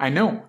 I know.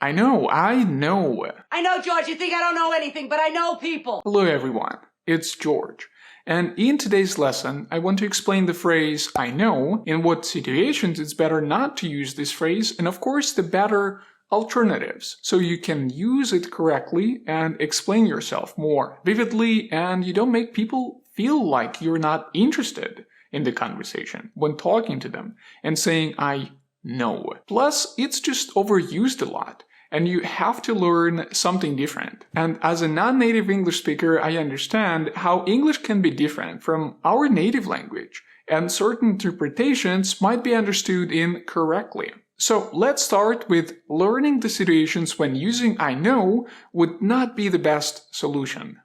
I know. I know. I know, George, you think I don't know anything, but I know people. Hello everyone, it's George. And in today's lesson, I want to explain the phrase I know, in what situations it's better not to use this phrase, and of course the better alternatives, so you can use it correctly and explain yourself more vividly, and you don't make people feel like you're not interested in the conversation when talking to them and saying I know. Plus, it's just overused a lot, and you have to learn something different. And as a non-native English speaker, I understand how English can be different from our native language, and certain interpretations might be understood incorrectly. So let's start with learning the situations when using I know would not be the best solution.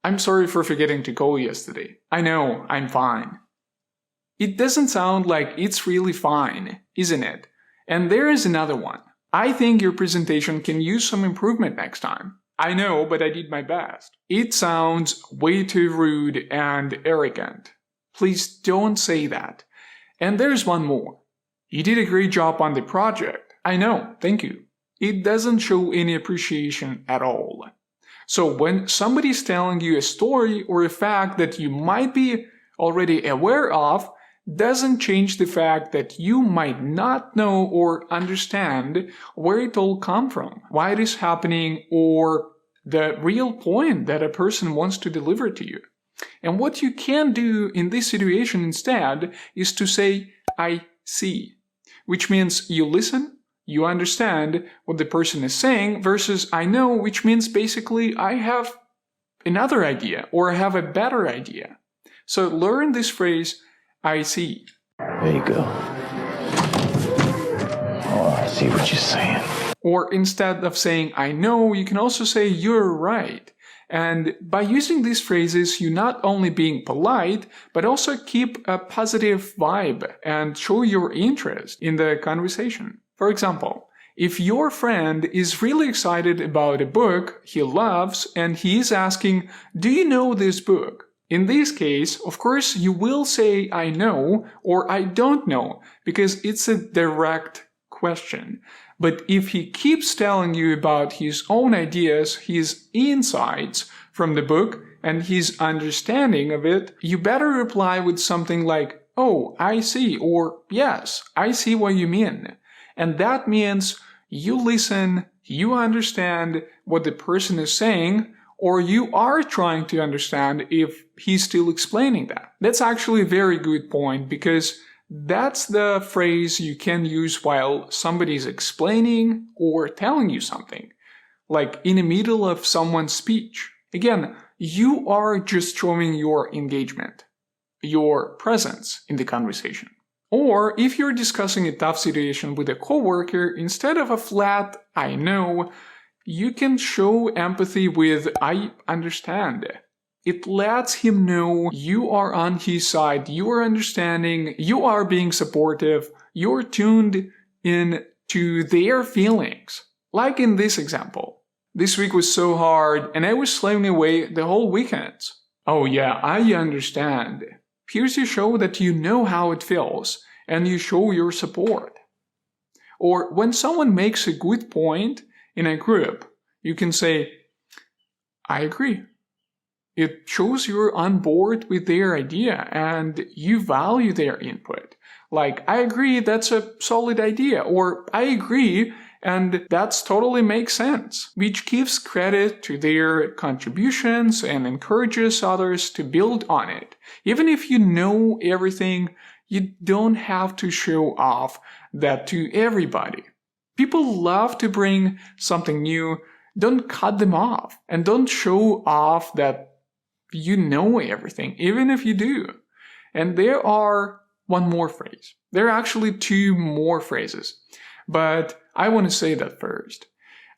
I'm sorry for forgetting to call yesterday. I know, I'm fine. It doesn't sound like it's really fine, isn't it? And there is another one. I think your presentation can use some improvement next time. I know, but I did my best. It sounds way too rude and arrogant. Please don't say that. And there's one more. You did a great job on the project. I know, thank you. It doesn't show any appreciation at all. So when somebody's telling you a story or a fact that you might be already aware of, doesn't change the fact that you might not know or understand where it all come from, why it is happening, or the real point that a person wants to deliver to you. And what you can do in this situation instead is to say, I see, which means you listen, you understand what the person is saying, versus I know, which means basically I have another idea or I have a better idea. So learn this phrase, I see. There you go. Oh, I see what you're saying. Or instead of saying I know, you can also say you're right. And by using these phrases, you not only being polite, but also keep a positive vibe and show your interest in the conversation. For example, if your friend is really excited about a book he loves and he is asking, do you know this book? In this case, of course, you will say I know or I don't know, because it's a direct question. But if he keeps telling you about his own ideas, his insights from the book, and his understanding of it, you better reply with something like, oh, I see, or yes, I see what you mean. And that means you listen, you understand what the person is saying, or you are trying to understand if he's still explaining that. That's actually a very good point, because that's the phrase you can use while somebody's explaining or telling you something, like in the middle of someone's speech. Again, you are just showing your engagement, your presence in the conversation. Or if you're discussing a tough situation with a coworker, instead of a flat I know, you can show empathy with I understand. It lets him know you are on his side, you are understanding, you are being supportive, you're tuned in to their feelings. Like in this example. This week was so hard and I was slaving away the whole weekend. Oh yeah, I understand. Here's you show that you know how it feels and you show your support. Or when someone makes a good point in a group, you can say, I agree. It shows you're on board with their idea and you value their input. Like, I agree, that's a solid idea, or I agree, and that's totally makes sense, which gives credit to their contributions and encourages others to build on it. Even if you know everything, you don't have to show off that to everybody. People love to bring something new. Don't cut them off, and don't show off that you know everything, even if you do. And there are one more phrase. There are actually two more phrases, but I want to say that first.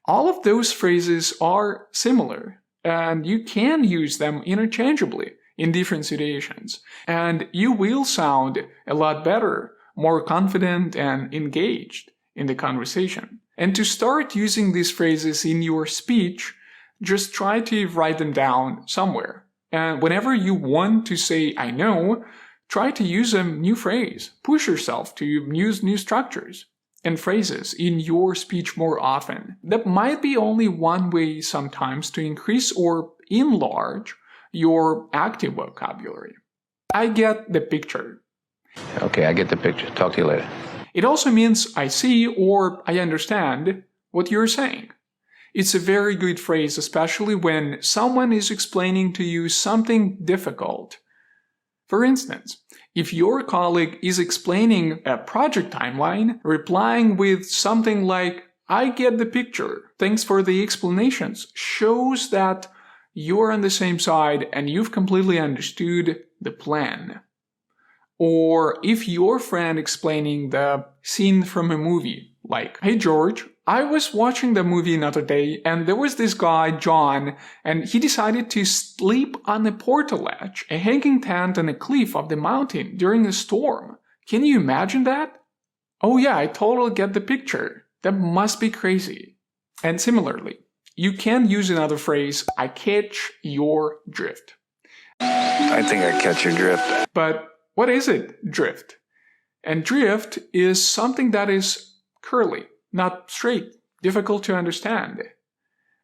All of those phrases are similar, and you can use them interchangeably in different situations, and you will sound a lot better, more confident and engaged in the conversation. And to start using these phrases in your speech, just try to write them down somewhere. And whenever you want to say I know, try to use a new phrase. Push yourself to use new structures. and phrases in your speech more often. That might be only one way sometimes to increase or enlarge your active vocabulary. I get the picture. Okay, I get the picture. Talk to you later. It also means I see or I understand what you're saying. It's a very good phrase, especially when someone is explaining to you something difficult. For instance, if your colleague is explaining a project timeline, replying with something like, I get the picture, thanks for the explanations, shows that you're on the same side and you've completely understood the plan. Or if your friend explaining the scene from a movie, like, hey George, I was watching the movie another day and there was this guy, John, and he decided to sleep on a portaledge, a hanging tent on a cliff of the mountain during a storm. Can you imagine that? Oh yeah, I totally get the picture. That must be crazy. And similarly, you can use another phrase, I catch your drift. I think I catch your drift. But what is it, drift? And drift is something that is curly, not straight, difficult to understand.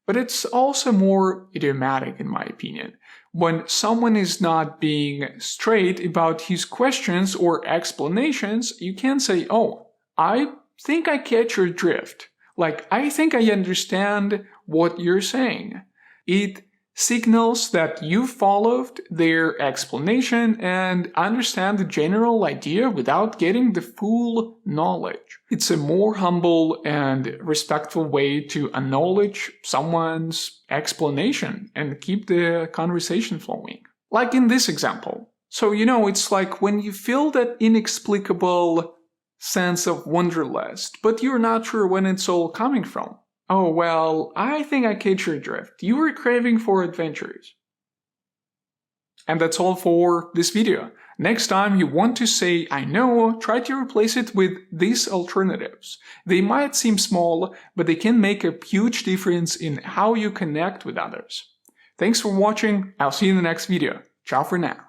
But it's also more idiomatic in my opinion. When someone is not being straight about his questions or explanations, you can say, oh, I think I catch your drift. Like, I think I understand what you're saying. It signals that you followed their explanation and understand the general idea without getting the full knowledge. It's a more humble and respectful way to acknowledge someone's explanation and keep the conversation flowing. Like in this example. So, it's like when you feel that inexplicable sense of wanderlust, but you're not sure when it's all coming from. Oh, well, I think I catch your drift. You were craving for adventures. And that's all for this video. Next time you want to say I know, try to replace it with these alternatives. They might seem small, but they can make a huge difference in how you connect with others. Thanks for watching. I'll see you in the next video. Ciao for now.